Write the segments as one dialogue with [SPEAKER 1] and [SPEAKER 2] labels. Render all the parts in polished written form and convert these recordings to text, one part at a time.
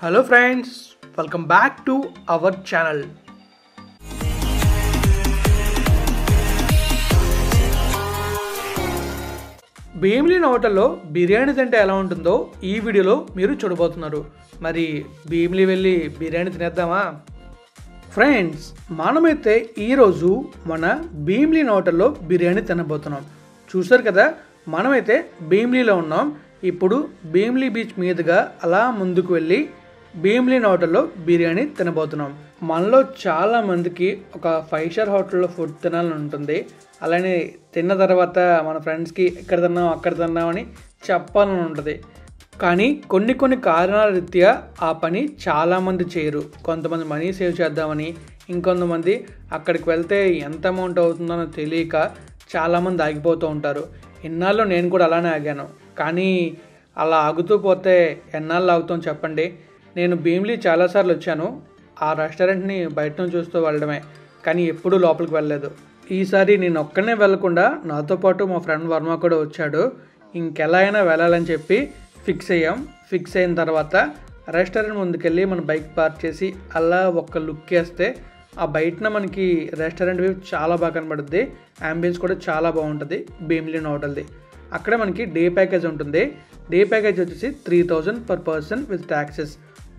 [SPEAKER 1] Hello friends, welcome back to our channel. Bheemili హోటల్లో బిర్యానీ తింటే ఎలా ఉంటుందో ఈ వీడియోలో మీరు చూడబోతున్నారు. మరి భీమిలి వెళ్ళి బిర్యానీ తినేద్దామా? ఫ్రెండ్స్, మనమైతే ఈరోజు మన భీమిలి హోటల్లో బిర్యానీ తినబోతున్నాం. చూసారు కదా, మనమైతే భీమిలిలో ఉన్నాం. ఇప్పుడు భీమిలి బీచ్ మీదుగా అలా ముందుకు వెళ్ళి భీమిలి హోటల్లో బిర్యానీ తినబోతున్నాం. మనలో చాలా మందికి ఒక 5 స్టార్ హోటల్లో ఫుడ్ తినాలని ఉంటుంది. అలానే తిన్న తర్వాత మన ఫ్రెండ్స్కి ఇక్కడ తిన్నాం అక్కడ తిన్నామని చెప్పాలని ఉంటుంది. కానీ కొన్ని కారణాల రీత్యా ఆ పని చాలామంది చేయరు. కొంతమంది మనీ సేవ్ చేద్దామని, ఇంకొంతమంది అక్కడికి వెళ్తే ఎంత అమౌంట్ అవుతుందో తెలియక చాలామంది ఆగిపోతూ ఉంటారు. ఇన్నాళ్ళు నేను కూడా అలానే ఆగాను. కానీ అలా ఆగుతూ పోతే ఎన్నాళ్ళు ఆగుతాం చెప్పండి. నేను భీమిలి చాలాసార్లు వచ్చాను. ఆ రెస్టారెంట్ని బయట నుంచి చూస్తూ వెళ్ళడమే, కానీ ఎప్పుడూ లోపలికి వెళ్ళలేదు. ఈసారి నేను ఒక్కనే వెళ్ళకుండా నాతో పాటు మా ఫ్రెండ్ వర్మ కూడా వచ్చాడు. ఇంకెలా అయినా వెళ్ళాలని చెప్పి ఫిక్స్ అయిన తర్వాత రెస్టారెంట్ ముందుకెళ్ళి మన బైక్ పార్క్ చేసి అలా ఒక్క లుక్ వేస్తే ఆ బయటన మనకి రెస్టారెంట్ వ్యూ చాలా బాగా కనబడుద్ది. అంబియన్స్ కూడా చాలా బాగుంటుంది భీమిలి హోటల్ది. అక్కడ మనకి డే ప్యాకేజ్ ఉంటుంది. డే ప్యాకేజ్ వచ్చేసి 3000 per person విత్ ట్యాక్సెస్.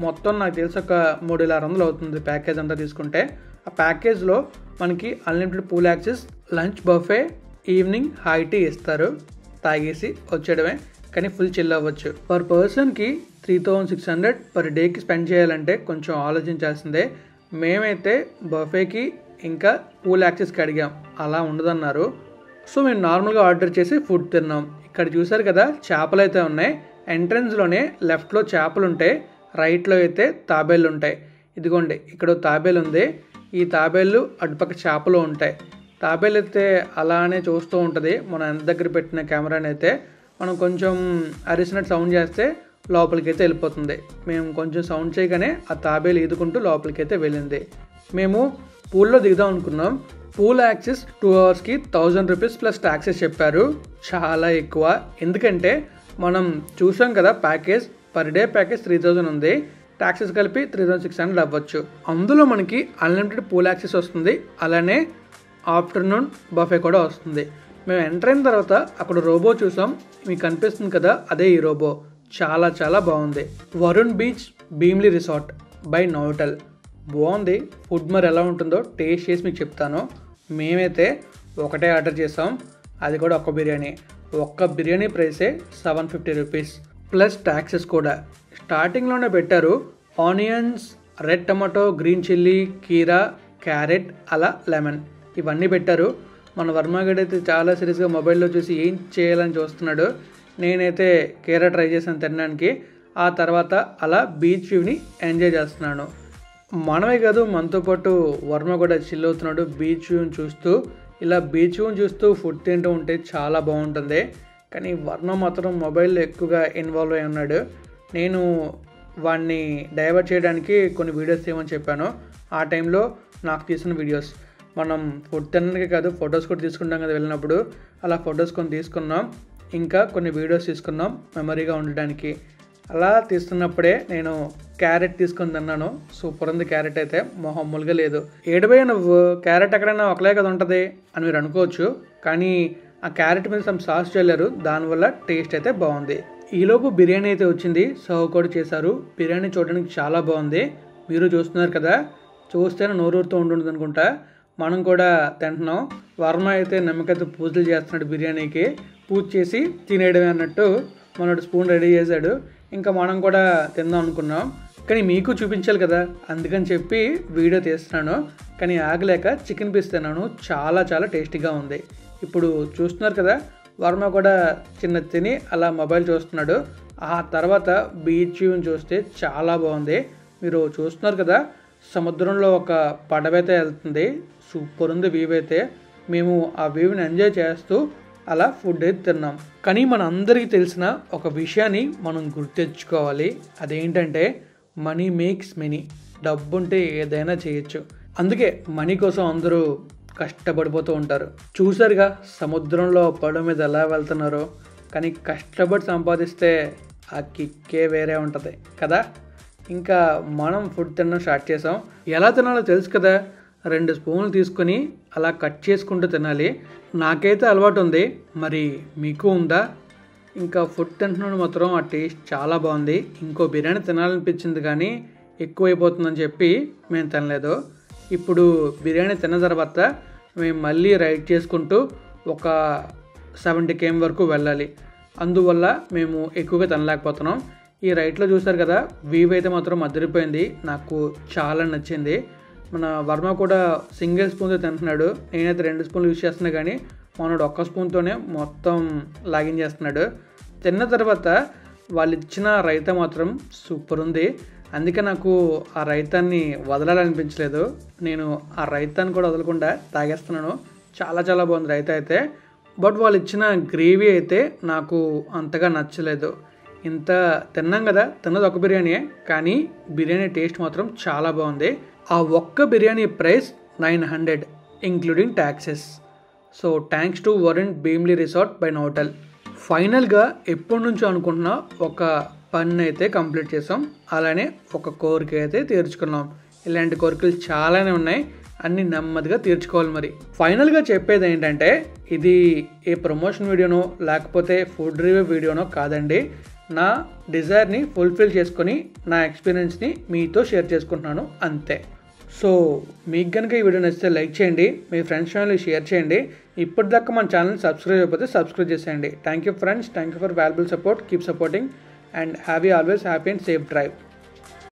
[SPEAKER 1] మొత్తం నాకు తెలిసి ఒక 3600 అవుతుంది ప్యాకేజ్ అంతా తీసుకుంటే. ఆ ప్యాకేజ్లో మనకి unlimited pool access, lunch buffet, evening high tea ఇస్తారు. తాగేసి వచ్చేయడమే, కానీ ఫుల్ చిల్ అవ్వచ్చు. పర్ పర్సన్కి 3600 పర్ డేకి స్పెండ్ చేయాలంటే కొంచెం ఆలోచించాల్సిందే. మేమైతే బఫేకి ఇంకా పూల్ యాక్సెస్కి అడిగాం, అలా ఉండదన్నారు. సో మేము నార్మల్గా ఆర్డర్ చేసి ఫుడ్ తిన్నాం. ఇక్కడ చూసారు కదా, చేపలు అయితే ఉన్నాయి. ఎంట్రన్స్లోనే లెఫ్ట్లో చేపలు ఉంటాయి, రైట్లో అయితే తాబేళ్ళు ఉంటాయి. ఇదిగోండి, ఇక్కడ తాబేలు ఉంది. ఈ తాబేళ్ళు అటుపక్క చేపలు ఉంటాయి. తాబేలు అయితే అలానే చూస్తూ ఉంటుంది. మనం ఎంత దగ్గర పెట్టిన కెమెరాని అయితే మనం కొంచెం అరిసినట్టు సౌండ్ చేస్తే లోపలికి అయితే వెళ్ళిపోతుంది. మేము కొంచెం సౌండ్ చేయగానే ఆ తాబేలు ఈదుకుంటూ లోపలికి అయితే వెళ్ళింది. మేము పూల్లో దిగుదాం అనుకున్నాం. పూల్ యాక్సెస్ 2 అవర్స్కి 1000 రూపీస్ ప్లస్ ట్యాక్సెస్ చెప్పారు. చాలా ఎక్కువ. ఎందుకంటే మనం చూసాం కదా, ప్యాకేజ్ పర్ డే ప్యాకేజ్ 3000 ఉంది. ట్యాక్సెస్ కలిపి 3600 అవ్వచ్చు. అందులో మనకి అన్లిమిటెడ్ పూల్ యాక్సెస్ వస్తుంది. అలానే ఆఫ్టర్నూన్ బఫే కూడా వస్తుంది. మేము ఎంటర్ అయిన తర్వాత అక్కడ రోబో చూసాం. మీకు కనిపిస్తుంది కదా, అదే ఈ రోబో. చాలా చాలా బాగుంది. Varun beach Bheemili resort by Novotel బాగుంది. ఫుడ్ మరి ఎలా ఉంటుందో టేస్ట్ చేసి మీకు చెప్తాను. మేమైతే ఒకటే ఆర్డర్ చేసాం, అది కూడా ఒక్క బిర్యానీ. ఒక్క బిర్యానీ ప్రైసే 750 రూపీస్ ప్లస్ ట్యాక్సెస్ కూడా. స్టార్టింగ్లోనే పెట్టారు onions, red tomato, green chilli, కీరా, క్యారెట్, అలా లెమన్, ఇవన్నీ పెట్టారు. మన వర్మగడ్ అయితే చాలా సీరియస్గా మొబైల్లో చూసి ఏం చేయాలని చూస్తున్నాడు. నేనైతే కీరా ట్రై చేశాను తినడానికి. ఆ తర్వాత అలా బీచ్ వ్యూని ఎంజాయ్ చేస్తున్నాను. మనమే కాదు, మనతో పాటు వర్మ కూడా చిల్ అవుతున్నాడు బీచ్ వ్యూని చూస్తూ. ఇలా బీచ్ వ్యూని చూస్తూ ఫుడ్ తింటూ ఉంటే చాలా బాగుంటుంది. కానీ వర్మ మాత్రం మొబైల్లో ఎక్కువగా ఇన్వాల్వ్ అయి ఉన్నాడు. నేను వాడిని డైవర్ట్ చేయడానికి కొన్ని వీడియోస్ తీయమని చెప్పాను. ఆ టైంలో నాకు తీసిన వీడియోస్, మనం ఫుడ్ తినడానికి కాదు ఫొటోస్ కూడా తీసుకుంటాం కదా వెళ్ళినప్పుడు, అలా ఫొటోస్ కొన్ని తీసుకున్నాం. ఇంకా కొన్ని వీడియోస్ తీసుకున్నాం మెమరీగా ఉండడానికి. అలా తీస్తున్నప్పుడే నేను క్యారెట్ తీసుకొని తిన్నాను. సూపర్ ఉంది క్యారెట్ అయితే, మామూలుగా లేదు. ఏడిపోయా నువ్వు, క్యారెట్ ఎక్కడైనా ఒకలే కదా ఉంటుంది అని మీరు అనుకోవచ్చు. కానీ ఆ క్యారెట్ మీద సమ్ సాస్ చల్లారు, దానివల్ల టేస్ట్ అయితే బాగుంది. ఈలోపు బిర్యానీ అయితే వచ్చింది, సర్వ్ కూడా చేశారు. బిర్యానీ చూడడానికి చాలా బాగుంది. మీరు చూస్తున్నారు కదా, చూస్తేనే నోరూరుతూ ఉంటుంది అనుకుంటా. మనం కూడా తింటున్నాం. వర్మ అయితే నమ్మకైతే పూజలు చేస్తున్నాడు బిర్యానీకి. పూజ చేసి తినేయడమే అన్నట్టు మనోడు స్పూన్ రెడీ చేశాడు. ఇంకా మనం కూడా తిందాం అనుకున్నాం, కానీ మీకు చూపించాలి కదా, అందుకని చెప్పి వీడియో తీస్తున్నాను. కానీ ఆగలేక చికెన్ పీస్ తిన్నాను. చాలా చాలా టేస్టీగా ఉంది. ఇప్పుడు చూస్తున్నారు కదా, వర్మ కూడా చిన్న తిని అలా మొబైల్ చూస్తున్నాడు. ఆ తర్వాత బీచ్ వ్యూని చూస్తే చాలా బాగుంది. మీరు చూస్తున్నారు కదా, సముద్రంలో ఒక పడవైతే వెళ్తుంది. సూపర్ ఉంది వ్యూ అయితే. మేము ఆ వ్యూని ఎంజాయ్ చేస్తూ అలా ఫుడ్ అయితే తిన్నాం. కానీ మన అందరికీ తెలిసిన ఒక విషయాన్ని మనం గుర్తెచ్చుకోవాలి. అదేంటంటే మనీ మేక్స్ మనీ. డబ్బు ఉంటే ఏదైనా చేయొచ్చు. అందుకే మనీ కోసం అందరూ కష్టపడిపోతూ ఉంటారు. చూసారుగా సముద్రంలో పడవ మీద ఎలా వెళ్తున్నారో. కానీ కష్టపడి సంపాదిస్తే ఆ కిక్కే వేరే ఉంటుంది కదా. ఇంకా మనం ఫుడ్ తినడం స్టార్ట్ చేసాం. ఎలా తినాలో తెలుసు కదా, 2 స్పూన్లు తీసుకొని అలా కట్ చేసుకుంటూ తినాలి. నాకైతే అలవాటు ఉంది, మరి మీకు ఉందా? ఇంకా ఫుడ్ తింటున్నాడు మాత్రం ఆ టేస్ట్ చాలా బాగుంది. ఇంకో బిర్యానీ తినాలనిపించింది కానీ ఎక్కువైపోతుందని చెప్పి మేము తినలేదు. ఇప్పుడు బిర్యానీ తిన్న తర్వాత మేము మళ్ళీ రైడ్ చేసుకుంటూ ఒక 70 km వరకు వెళ్ళాలి. అందువల్ల మేము ఎక్కువగా తినలేకపోతున్నాం. ఈ రైట్లో చూసారు కదా, వీవ్ అయితే మాత్రం అదిరిపోయింది, నాకు చాలా నచ్చింది. మన వర్మ కూడా సింగిల్ స్పూన్తో తింటున్నాడు, నేనైతే 2 స్పూన్లు యూజ్ చేస్తున్నా కానీ మనోడు 1 స్పూన్తోనే మొత్తం లాగించేస్తున్నాడు. తిన్న తర్వాత వాళ్ళు ఇచ్చిన రైతా మాత్రం సూపర్ ఉంది. అందుకే నాకు ఆ రైతాన్ని వదలాలనిపించలేదు, నేను ఆ రైతాన్ని కూడా వదలకుండా తాగేస్తున్నాను. చాలా చాలా బాగుంది రైతా అయితే. బట్ వాళ్ళు ఇచ్చిన గ్రేవీ అయితే నాకు అంతగా నచ్చలేదు. ఇంత తిన్నాం కదా, తిన్నది ఒక బిర్యానీయే కానీ బిర్యానీ టేస్ట్ మాత్రం చాలా బాగుంది. ఆ ఒక్క biryani price 900 including taxes. So thanks to Varun Bheemili resort by Novotel. ఫైనల్గా ఎప్పటి నుంచో అనుకుంటున్నా ఒక పని అయితే కంప్లీట్ చేసాం, అలానే ఒక కోరిక అయితే తీర్చుకున్నాం. ఇలాంటి కోరికలు చాలానే ఉన్నాయి, అన్ని నెమ్మదిగా తీర్చుకోవాలి. మరి ఫైనల్గా చెప్పేది ఏంటంటే, ఇది ఏ ప్రమోషన్ వీడియోనో లేకపోతే ఫుడ్ రివ్యూ వీడియోనో కాదండి. నా డిజైర్ని ఫుల్ఫిల్ చేసుకొని నా ఎక్స్పీరియన్స్ని మీతో షేర్ చేసుకుంటున్నాను అంతే. సో మీకు కనుక ఈ వీడియో నచ్చితే లైక్ చేయండి, మీ ఫ్రెండ్స్ ఛానల్ని షేర్ చేయండి. ఇప్పటిదాకా మన ఛానల్ని సబ్స్క్రైబ్ అయిపోతే సబ్స్క్రైబ్ చేసేయండి. Thank you friends, thank you for valuable support. Keep supporting and have you always happy and safe drive.